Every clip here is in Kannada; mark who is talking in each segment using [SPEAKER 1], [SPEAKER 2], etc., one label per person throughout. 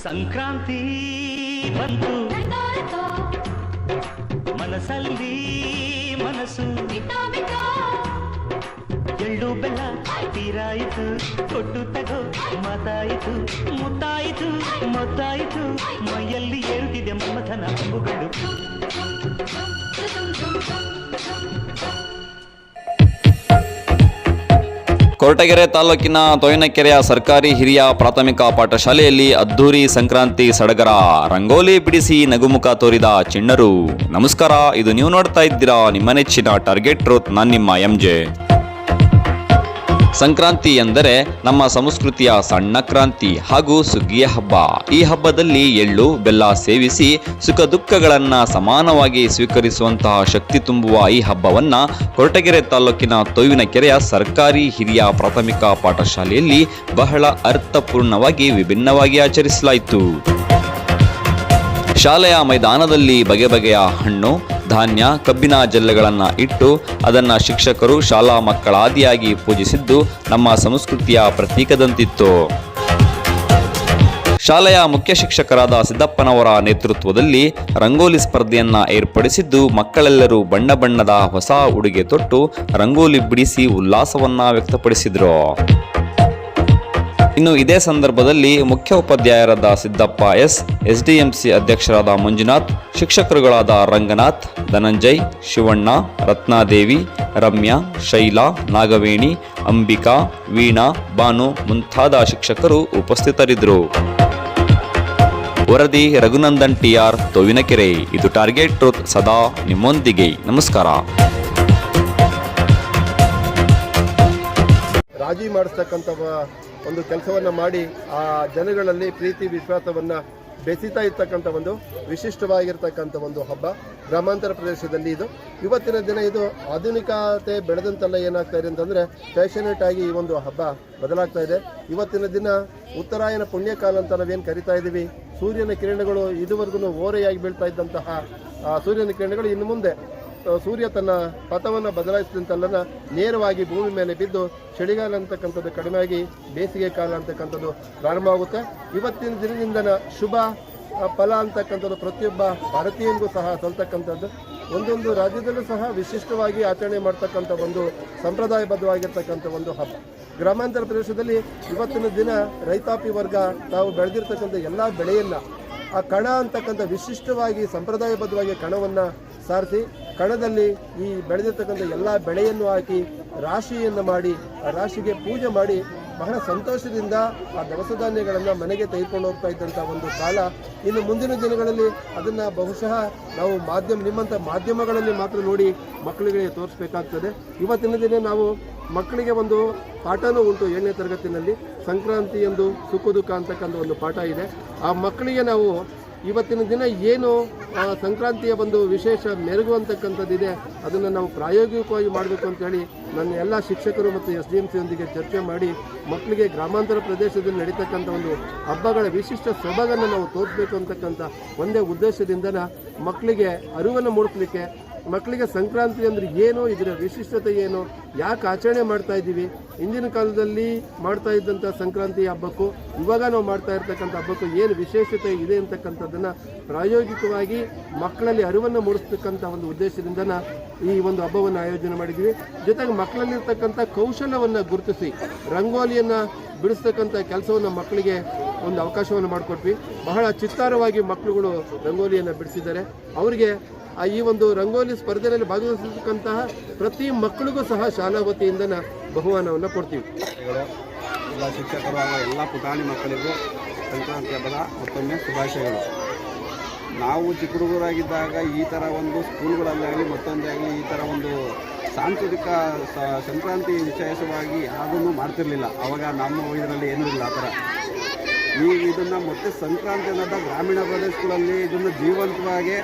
[SPEAKER 1] ಸಂಕ್ರಾಂತಿ ಬಂತು ಮನಸ್ಸಲ್ಲಿ ಮನಸ್ಸು ಎಳ್ಳು ಬೆಲ್ಲ ತೀರಾಯಿತು ಕೊಟ್ಟು ತಗೋ ಮಾತಾಯಿತು ಮುತ್ತಾಯಿತು ಮತ್ತಾಯಿತು ಮೈಯಲ್ಲಿ ಏರುತ್ತಿದೆ ಮಮಥನ ಅಂಬುಗಳು.
[SPEAKER 2] ಕೊರಟಗೆರೆ ತಾಲೂಕಿನ ತೋಯನಕೆರೆಯ ಸರ್ಕಾರಿ ಹಿರಿಯ ಪ್ರಾಥಮಿಕ ಪಾಠಶಾಲೆಯಲ್ಲಿ ಅದ್ದೂರಿ ಸಂಕ್ರಾಂತಿ ಸಡಗರ, ರಂಗೋಲಿ ಬಿಡಿಸಿ ನಗುಮುಖ ತೋರಿದ ಚಿಣ್ಣರು. ನಮಸ್ಕಾರ, ಇದು ನೀವು ನೋಡ್ತಾ ಇದ್ದೀರಾ ನಿಮ್ಮ ನೆಚ್ಚಿನ ಟಾರ್ಗೆಟ್ ಟ್ರೂತ್. ನಾನು ನಿಮ್ಮ ಎಂಜೆ. ಸಂಕ್ರಾಂತಿ ಎಂದರೆ ನಮ್ಮ ಸಂಸ್ಕೃತಿಯ ಸಣ್ಣ ಕ್ರಾಂತಿ ಹಾಗೂ ಸುಗ್ಗಿಯ ಹಬ್ಬ. ಈ ಹಬ್ಬದಲ್ಲಿ ಎಳ್ಳು ಬೆಲ್ಲ ಸೇವಿಸಿ ಸುಖ ದುಃಖಗಳನ್ನು ಸಮಾನವಾಗಿ ಸ್ವೀಕರಿಸುವಂತಹ ಶಕ್ತಿ ತುಂಬುವ ಈ ಹಬ್ಬವನ್ನ ಕೊರಟಗೆರೆ ತಾಲೂಕಿನ ತೋವಿನಕೆರೆಯ ಸರ್ಕಾರಿ ಹಿರಿಯ ಪ್ರಾಥಮಿಕ ಪಾಠಶಾಲೆಯಲ್ಲಿ ಬಹಳ ಅರ್ಥಪೂರ್ಣವಾಗಿ ವಿಭಿನ್ನವಾಗಿ ಆಚರಿಸಲಾಯಿತು. ಶಾಲೆಯ ಮೈದಾನದಲ್ಲಿ ಬಗೆ ಬಗೆಯ ಹಣ್ಣು ಧಾನ್ಯ ಕಬ್ಬಿನ ಜಲ್ಲೆಗಳನ್ನು ಇಟ್ಟು ಅದನ್ನು ಶಿಕ್ಷಕರು ಶಾಲಾ ಮಕ್ಕಳಾದಿಯಾಗಿ ಪೂಜಿಸಿದ್ದು ನಮ್ಮ ಸಂಸ್ಕೃತಿಯ ಪ್ರತೀಕದಂತಿತ್ತು. ಶಾಲೆಯ ಮುಖ್ಯ ಶಿಕ್ಷಕರಾದ ಸಿದ್ದಪ್ಪನವರ ನೇತೃತ್ವದಲ್ಲಿ ರಂಗೋಲಿ ಸ್ಪರ್ಧೆಯನ್ನ ಏರ್ಪಡಿಸಿದ್ದು ಮಕ್ಕಳೆಲ್ಲರೂ ಬಣ್ಣ ಬಣ್ಣದ ಹೊಸ ಉಡುಗೆ ತೊಟ್ಟು ರಂಗೋಲಿ ಬಿಡಿಸಿ ಉಲ್ಲಾಸವನ್ನ ವ್ಯಕ್ತಪಡಿಸಿದರು. ಇನ್ನು ಇದೇ ಸಂದರ್ಭದಲ್ಲಿ ಮುಖ್ಯ ಉಪಾಧ್ಯಾಯರಾದ ಸಿದ್ದಪ್ಪ ಎಸ್, ಎಸ್ಡಿಎಂಸಿ ಅಧ್ಯಕ್ಷರಾದ ಮಂಜುನಾಥ್, ಶಿಕ್ಷಕರುಗಳಾದ ರಂಗನಾಥ್, ಧನಂಜಯ್, ಶಿವಣ್ಣ, ರತ್ನಾದೇವಿ, ರಮ್ಯಾ, ಶೈಲಾ, ನಾಗವೇಣಿ, ಅಂಬಿಕಾ, ವೀಣಾ, ಬಾನು ಮುಂತಾದ ಶಿಕ್ಷಕರು ಉಪಸ್ಥಿತರಿದ್ದರು. ವರದಿ ರಘುನಂದನ್ ಟಿಆರ್, ತೋವಿನಕೆರೆ. ಇದು ಟಾರ್ಗೆಟ್ ಟ್ರೂತ್, ಸದಾ ನಿಮ್ಮೊಂದಿಗೆ. ನಮಸ್ಕಾರ.
[SPEAKER 3] ರಾಜಿ ಮಾಡಿಸ್ತಕ್ಕಂಥ ಒಂದು ಕೆಲಸವನ್ನು ಮಾಡಿ ಆ ಜನಗಳಲ್ಲಿ ಪ್ರೀತಿ ವಿಶ್ವಾಸವನ್ನು ಬೆಸೀತಾ ಇರ್ತಕ್ಕಂಥ ಒಂದು ವಿಶಿಷ್ಟವಾಗಿರ್ತಕ್ಕಂಥ ಒಂದು ಹಬ್ಬ ಗ್ರಾಮಾಂತರ ಪ್ರದೇಶದಲ್ಲಿ ಇದು. ಇವತ್ತಿನ ದಿನ ಇದು ಆಧುನಿಕತೆ ಬೆಳೆದಂತೆಲ್ಲ ಏನಾಗ್ತಾ ಇದೆ ಅಂತಂದರೆ ಫ್ಯಾಷನೇಟ್ ಆಗಿ ಈ ಒಂದು ಹಬ್ಬ ಬದಲಾಗ್ತಾ ಇದೆ. ಇವತ್ತಿನ ದಿನ ಉತ್ತರಾಯಣ ಪುಣ್ಯಕಾಲ ಅಂತ ನಾವೇನು ಕರಿತಾ ಇದ್ದೀವಿ, ಸೂರ್ಯನ ಕಿರಣಗಳು ಇದುವರೆಗೂ ಓರೆಯಾಗಿ ಬೀಳ್ತಾ ಇದ್ದಂತಹ ಸೂರ್ಯನ ಕಿರಣಗಳು ಇನ್ನು ಮುಂದೆ ಸೂರ್ಯ ತನ್ನ ಪಥವನ್ನು ಬದಲಾಯಿಸಿದಂತೆಲ್ಲ ನೇರವಾಗಿ ಭೂಮಿ ಮೇಲೆ ಬಿದ್ದು ಚಳಿಗಾಲ ಅಂತಕ್ಕಂಥದ್ದು ಕಡಿಮೆಯಾಗಿ ಬೇಸಿಗೆ ಕಾಲ ಅಂತಕ್ಕಂಥದ್ದು ಪ್ರಾರಂಭ ಆಗುತ್ತೆ. ಇವತ್ತಿನ ದಿನದಿಂದನ ಶುಭ ಫಲ ಅಂತಕ್ಕಂಥದ್ದು ಪ್ರತಿಯೊಬ್ಬ ಭಾರತೀಯನಿಗೂ ಸಹ ಸಲ್ತಕ್ಕಂಥದ್ದು. ಒಂದೊಂದು ರಾಜ್ಯದಲ್ಲೂ ಸಹ ವಿಶಿಷ್ಟವಾಗಿ ಆಚರಣೆ ಮಾಡ್ತಕ್ಕಂಥ ಒಂದು ಸಂಪ್ರದಾಯಬದ್ಧವಾಗಿರ್ತಕ್ಕಂಥ ಒಂದು ಹಬ್ಬ. ಗ್ರಾಮಾಂತರ ಪ್ರದೇಶದಲ್ಲಿ ಇವತ್ತಿನ ದಿನ ರೈತಾಪಿ ವರ್ಗ ತಾವು ಬೆಳೆದಿರ್ತಕ್ಕಂಥ ಎಲ್ಲ ಬೆಳೆಯನ್ನು ಆ ಕಣ ಅಂತಕ್ಕಂಥ ವಿಶಿಷ್ಟವಾಗಿ ಸಂಪ್ರದಾಯಬದ್ಧವಾಗಿ ಕಣವನ್ನು ಸಾರಿಸಿ ಕಣದಲ್ಲಿ ಈ ಬೆಳೆದಿರ್ತಕ್ಕಂಥ ಎಲ್ಲ ಬೆಳೆಯನ್ನು ಹಾಕಿ ರಾಶಿಯನ್ನು ಮಾಡಿ ಆ ರಾಶಿಗೆ ಪೂಜೆ ಮಾಡಿ ಬಹಳ ಸಂತೋಷದಿಂದ ಆ ದವಸ ಧಾನ್ಯಗಳನ್ನು ಮನೆಗೆ ತೆಗೆದುಕೊಂಡು ಹೋಗ್ತಾ ಇದ್ದಂಥ ಒಂದು ಕಾಲ. ಇನ್ನು ಮುಂದಿನ ದಿನಗಳಲ್ಲಿ ಅದನ್ನು ಬಹುಶಃ ನಾವು ನಿಮ್ಮಂಥ ಮಾಧ್ಯಮಗಳಲ್ಲಿ ಮಾತ್ರ ನೋಡಿ ಮಕ್ಕಳಿಗೆ ತೋರಿಸ್ಬೇಕಾಗ್ತದೆ. ಇವತ್ತಿನ ದಿನ ನಾವು ಮಕ್ಕಳಿಗೆ ಒಂದು ಪಾಠನೂ ಉಂಟು 7ನೇ ತರಗತಿನಲ್ಲಿ. ಸಂಕ್ರಾಂತಿ ಎಂದು ಸುಖ ದುಃಖ ಅಂತಕ್ಕಂಥ ಒಂದು ಪಾಠ ಇದೆ. ಆ ಮಕ್ಕಳಿಗೆ ನಾವು ಇವತ್ತಿನ ದಿನ ಏನು ಸಂಕ್ರಾಂತಿಯ ಒಂದು ವಿಶೇಷ ಮೆರುಗು ಅಂತಕ್ಕಂಥದ್ದಿದೆ ಅದನ್ನು ನಾವು ಪ್ರಾಯೋಗಿಕವಾಗಿ ಮಾಡಬೇಕು ಅಂತೇಳಿ ನನ್ನ ಎಲ್ಲ ಶಿಕ್ಷಕರು ಮತ್ತು SDMCಯೊಂದಿಗೆ ಚರ್ಚೆ ಮಾಡಿ ಮಕ್ಕಳಿಗೆ ಗ್ರಾಮಾಂತರ ಪ್ರದೇಶದಲ್ಲಿ ನಡೀತಕ್ಕಂಥ ಒಂದು ಹಬ್ಬಗಳ ವಿಶಿಷ್ಟ ಸೊಬಗನ್ನು ನಾವು ತೋರಿಸಬೇಕು ಅಂತಕ್ಕಂಥ ಒಂದೇ ಉದ್ದೇಶದಿಂದ ಮಕ್ಕಳಿಗೆ ಅರಿವನ್ನು ಮೂಡಿಸಲಿಕ್ಕೆ, ಮಕ್ಕಳಿಗೆ ಸಂಕ್ರಾಂತಿ ಅಂದರೆ ಏನು, ಇದರ ವಿಶಿಷ್ಟತೆ ಏನು, ಯಾಕೆ ಆಚರಣೆ ಮಾಡ್ತಾ ಇದ್ದೀವಿ, ಹಿಂದಿನ ಕಾಲದಲ್ಲಿ ಮಾಡ್ತಾ ಇದ್ದಂಥ ಸಂಕ್ರಾಂತಿ ಹಬ್ಬಕ್ಕೂ ಇವಾಗ ನಾವು ಮಾಡ್ತಾ ಇರ್ತಕ್ಕಂಥ ಹಬ್ಬಕ್ಕೂ ಏನು ವಿಶೇಷತೆ ಇದೆ ಅಂತಕ್ಕಂಥದ್ದನ್ನು ಪ್ರಾಯೋಗಿಕವಾಗಿ ಮಕ್ಕಳಲ್ಲಿ ಅರಿವನ್ನು ಮೂಡಿಸ್ತಕ್ಕಂಥ ಒಂದು ಉದ್ದೇಶದಿಂದ ಈ ಒಂದು ಹಬ್ಬವನ್ನು ಆಯೋಜನೆ ಮಾಡಿದ್ವಿ. ಜೊತೆಗೆ ಮಕ್ಕಳಲ್ಲಿರ್ತಕ್ಕಂಥ ಕೌಶಲ್ಯವನ್ನು ಗುರುತಿಸಿ ರಂಗೋಲಿಯನ್ನು ಬಿಡಿಸ್ತಕ್ಕಂಥ ಕೆಲಸವನ್ನು ಮಕ್ಕಳಿಗೆ ಒಂದು ಅವಕಾಶವನ್ನು ಮಾಡಿಕೊಟ್ವಿ. ಬಹಳ ಚಿತ್ತಾರವಾಗಿ ಮಕ್ಕಳುಗಳು ರಂಗೋಲಿಯನ್ನು ಬಿಡಿಸಿದ್ದಾರೆ. ಅವರಿಗೆ ಈ ಒಂದು ರಂಗೋಲಿ ಸ್ಪರ್ಧೆಯಲ್ಲಿ ಭಾಗವಹಿಸತಕ್ಕಂತಹ ಪ್ರತಿ ಮಕ್ಕಳಿಗೂ ಸಹ ಶಾಲಾ ವತಿಯಿಂದ ಬಹುಮಾನವನ್ನು ಕೊಡ್ತೀವಿ.
[SPEAKER 4] ಎಲ್ಲ ಶಿಕ್ಷಕರು ಹಾಗೂ ಎಲ್ಲ ಪುಟಾಣಿ ಮಕ್ಕಳಿಗೂ ಸಂಕ್ರಾಂತಿ ಹಬ್ಬದ ಮತ್ತೊಮ್ಮೆ ಶುಭಾಶಯಗಳು. ನಾವು ಚಿಕ್ಕ ಹುಡುಗರಾಗಿದ್ದಾಗ ಈ ಥರ ಒಂದು ಸ್ಕೂಲ್ಗಳಲ್ಲಾಗಲಿ ಮತ್ತೊಂದೇ ಆಗಲಿ ಈ ಥರ ಒಂದು ಸಾಂಸ್ಕೃತಿಕ ಸಂಕ್ರಾಂತಿ ವಿಶೇಷವಾಗಿ ಯಾವುದನ್ನು ಮಾಡ್ತಿರಲಿಲ್ಲ. ಆವಾಗ ನಮ್ಮ ಇದರಲ್ಲಿ ಏನೂ ಇಲ್ಲ ಆ ಥರ. ಈಗ ಇದನ್ನು ಮತ್ತೆ ಸಂಕ್ರಾಂತಿ ಅನ್ನೋದ ಗ್ರಾಮೀಣ ಪ್ರದೇಶಗಳಲ್ಲಿ ಇದನ್ನು ಜೀವಂತವಾಗಿ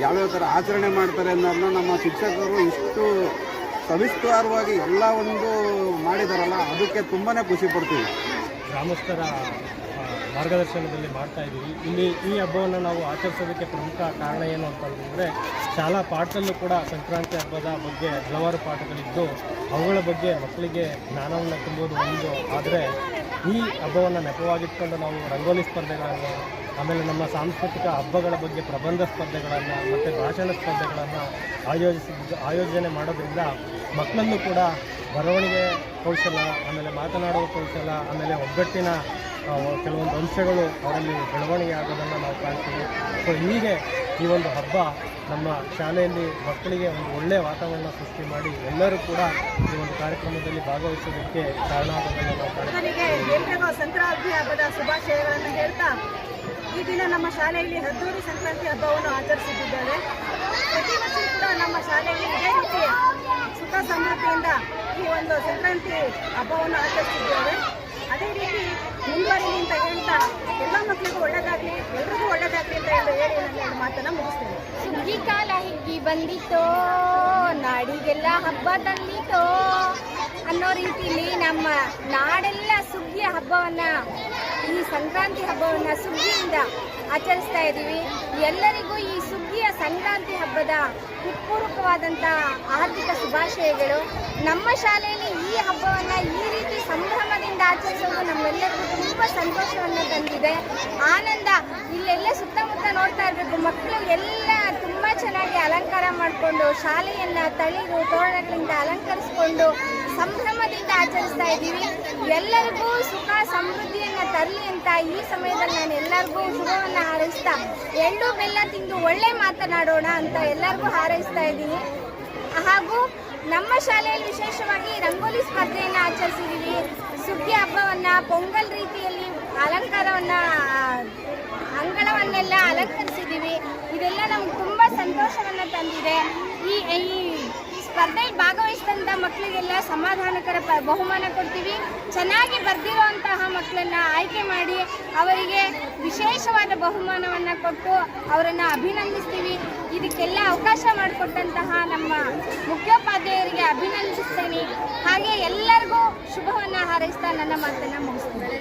[SPEAKER 4] ಯಾವ್ಯಾವ ಥರ ಆಚರಣೆ ಮಾಡ್ತಾರೆ ಅನ್ನೋದನ್ನ ನಮ್ಮ ಶಿಕ್ಷಕರು ಇಷ್ಟು ಸವಿಸ್ತಾರವಾಗಿ ಎಲ್ಲ ಒಂದು ಮಾಡಿದಾರಲ್ಲ, ಅದಕ್ಕೆ ತುಂಬಾ ಖುಷಿ ಪಡ್ತೀವಿ.
[SPEAKER 5] ಗ್ರಾಮಸ್ಥರ ಮಾರ್ಗದರ್ಶನದಲ್ಲಿ ಮಾಡ್ತಾ ಇದ್ದೀವಿ. ಇಲ್ಲಿ ಈ ಹಬ್ಬವನ್ನು ನಾವು ಆಚರಿಸೋದಕ್ಕೆ ಪ್ರಮುಖ ಕಾರಣ ಏನು ಅಂತಂದರೆ ಶಾಲಾ ಪಾಠದಲ್ಲೂ ಕೂಡ ಸಂಕ್ರಾಂತಿ ಹಬ್ಬದ ಬಗ್ಗೆ ಹಲವಾರು ಪಾಠಗಳಿದ್ದು ಅವುಗಳ ಬಗ್ಗೆ ಮಕ್ಕಳಿಗೆ ಜ್ಞಾನವನ್ನು ತುಂಬುವುದು ಒಂದು. ಆದರೆ ಈ ಹಬ್ಬವನ್ನು ನೆಪವಾಗಿಟ್ಕೊಂಡು ನಾವು ರಂಗೋಲಿ ಸ್ಪರ್ಧೆಗಳನ್ನು, ಆಮೇಲೆ ನಮ್ಮ ಸಾಂಸ್ಕೃತಿಕ ಹಬ್ಬಗಳ ಬಗ್ಗೆ ಪ್ರಬಂಧ ಸ್ಪರ್ಧೆಗಳನ್ನು ಮತ್ತು ಭಾಷಣ ಸ್ಪರ್ಧೆಗಳನ್ನು ಆಯೋಜನೆ ಮಾಡೋದ್ರಿಂದ ಮಕ್ಕಳಲ್ಲೂ ಕೂಡ ಬರವಣಿಗೆ ಕೌಶಲ, ಆಮೇಲೆ ಮಾತನಾಡುವ ಕೌಶಲ, ಆಮೇಲೆ ಒಗ್ಗಟ್ಟಿನ ಕೆಲವೊಂದು ಅಂಶಗಳು ಅವರಲ್ಲಿ ಬೆಳವಣಿಗೆ ಆಗೋದನ್ನು ನಾವು ಕಾಣ್ತೀವಿ. ಸೊ ಹೀಗೆ ಈ ಒಂದು ಹಬ್ಬ ನಮ್ಮ ಶಾಲೆಯಲ್ಲಿ ಮಕ್ಕಳಿಗೆ ಒಂದು ಒಳ್ಳೆಯ ವಾತಾವರಣ ಸೃಷ್ಟಿ ಮಾಡಿ ಎಲ್ಲರೂ ಕೂಡ ಈ ಒಂದು ಕಾರ್ಯಕ್ರಮದಲ್ಲಿ ಭಾಗವಹಿಸೋದಕ್ಕೆ ಕಾರಣ ಆಗೋದನ್ನು ನಾವು ಕಾಣ್ತೀವಿ.
[SPEAKER 6] ಎಲ್ರಿಗೂ ಸಂಕ್ರಾಂತಿ ಹಬ್ಬದ ಶುಭಾಶಯಗಳನ್ನು ಹೇಳ್ತಾ, ಈ ದಿನ ನಮ್ಮ ಶಾಲೆಯಲ್ಲಿ ಅದ್ದೂರಿ ಸಂಕ್ರಾಂತಿ ಹಬ್ಬವನ್ನು ಆಚರಿಸುತ್ತಿದ್ದೇವೆ. ಪ್ರತಿ ವರ್ಷ ಕೂಡ ನಮ್ಮ ಶಾಲೆಯಲ್ಲಿ ಇದೇ ರೀತಿ ಸುಖ ಸಮೃದ್ಧಿಯಿಂದ ಈ ಒಂದು ಸಂಕ್ರಾಂತಿ ಹಬ್ಬವನ್ನು ಆಚರಿಸಿದ್ದೇವೆ. ಅದೇ ರೀತಿ ಮುಂದುವರಿಲಿ ಅಂತ ಹೇಳ್ತಾ, ಎಲ್ಲ ಮಕ್ಕಳಿಗೂ ಒಳ್ಳೆಯದಾಗಲಿ, ಎಲ್ರಿಗೂ ಒಳ್ಳೆಯದಾಗಲಿ ಅಂತ ಹೇಳಿ ನನ್ನ ಎರಡು ಮಾತನ್ನು ಮುಗಿಸ್ತೇನೆ.
[SPEAKER 7] ಸುಗ್ಗಿ ಕಾಲ ಹಿಗ್ಗಿ ಬಂದಿತೋ, ನಾಡಿಗೆಲ್ಲ ಹಬ್ಬ ತಂದಿತೋ ಅನ್ನೋ ರೀತಿಯಲ್ಲಿ ನಮ್ಮ ನಾಡೆಲ್ಲ ಸುಗ್ಗಿಯ ಹಬ್ಬವನ್ನು, ಈ ಸಂಕ್ರಾಂತಿ ಹಬ್ಬವನ್ನು ಸುಗ್ಗಿಯಿಂದ ಆಚರಿಸ್ತಾ ಇದ್ದೀವಿ. ಎಲ್ಲರಿಗೂ ಈ ಸುಗ್ಗಿಯ ಸಂಕ್ರಾಂತಿ ಹಬ್ಬದ ಹೃತ್ಪೂರ್ವಕವಾದಂಥ ಆರ್ಥಿಕ ಶುಭಾಶಯಗಳು. ನಮ್ಮ ಶಾಲೆಯಲ್ಲಿ ಈ ಹಬ್ಬವನ್ನು ಈ ರೀತಿ ಸಂಭ್ರಮದಿಂದ ಆಚರಿಸೋದು ನಮ್ಮೆಲ್ಲರಿಗೂ ತುಂಬ ಸಂತೋಷವನ್ನು ತಂದಿದೆ, ಆನಂದ. ಇಲ್ಲೆಲ್ಲ ಸುತ್ತಮುತ್ತ ನೋಡ್ತಾ ಇರಬೇಕು, ಮಕ್ಕಳು ಎಲ್ಲ ತುಂಬ ಚೆನ್ನಾಗಿ ಅಲಂಕಾರ ಮಾಡಿಕೊಂಡು ಶಾಲೆಯನ್ನು ತಳಿರು ತೋರಣಗಳಿಂದ ಅಲಂಕರಿಸಿಕೊಂಡು ಸಂಭ್ರಮದಿಂದ ಆಚರಿಸ್ತಾ ಇದ್ದೀವಿ. ಎಲ್ಲರಿಗೂ ಸುಖ ಸಮೃದ್ಧಿಯನ್ನು ತರಲಿ ಅಂತ ಈ ಸಮಯದಲ್ಲಿ ನಾನು ಎಲ್ಲರಿಗೂ ಶುಭವನ್ನು ಹಾರೈಸ್ತಾ, ಎಳ್ಳು ಬೆಲ್ಲ ತಿಂದು ಒಳ್ಳೆ ಮಾತನಾಡೋಣ ಅಂತ ಎಲ್ಲರಿಗೂ ಹಾರೈಸ್ತಾ ಇದ್ದೀನಿ. ಹಾಗೂ ನಮ್ಮ ಶಾಲೆಯಲ್ಲಿ ವಿಶೇಷವಾಗಿ ರಂಗೋಲಿ ಸ್ಪರ್ಧೆಯನ್ನು ಆಚರಿಸಿದ್ದೀವಿ. ಸುಗ್ಗಿ ಹಬ್ಬವನ್ನು ಪೊಂಗಲ್ ರೀತಿಯಲ್ಲಿ ಅಲಂಕಾರವನ್ನು, ಅಂಗಳವನ್ನೆಲ್ಲ ಅಲಂಕರಿಸಿದ್ದೀವಿ. ಇದೆಲ್ಲ ನಮ್ಗೆ ತುಂಬ ಸಂತೋಷವನ್ನು ತಂದಿದೆ. ಈ ಸ್ಪರ್ಧೆಯಲ್ಲಿ ಭಾಗವಹಿಸಿದಂಥ ಮಕ್ಕಳಿಗೆಲ್ಲ ಸಮಾಧಾನಕರ ಬಹುಮಾನ ಕೊಡ್ತೀವಿ. ಚೆನ್ನಾಗಿ ಬರೆದಿರುವಂತಹ ಮಕ್ಕಳನ್ನು ಆಯ್ಕೆ ಮಾಡಿ ಅವರಿಗೆ ವಿಶೇಷವಾದ ಬಹುಮಾನವನ್ನು ಕೊಟ್ಟು ಅವರನ್ನು ಅಭಿನಂದಿಸ್ತೀವಿ. ಇದಕ್ಕೆಲ್ಲ ಅವಕಾಶ ಮಾಡಿಕೊಟ್ಟಂತಹ ನಮ್ಮ ಮುಖ್ಯೋಪಾಧ್ಯಾಯರಿಗೆ ಅಭಿನಂದಿಸ್ತೇನೆ. ಹಾಗೆ ಎಲ್ಲರಿಗೂ ಶುಭವನ್ನು ಹಾರೈಸ್ತಾ ನನ್ನ ಮಾತನ್ನು ಮುಗಿಸ್ತೀನಿ.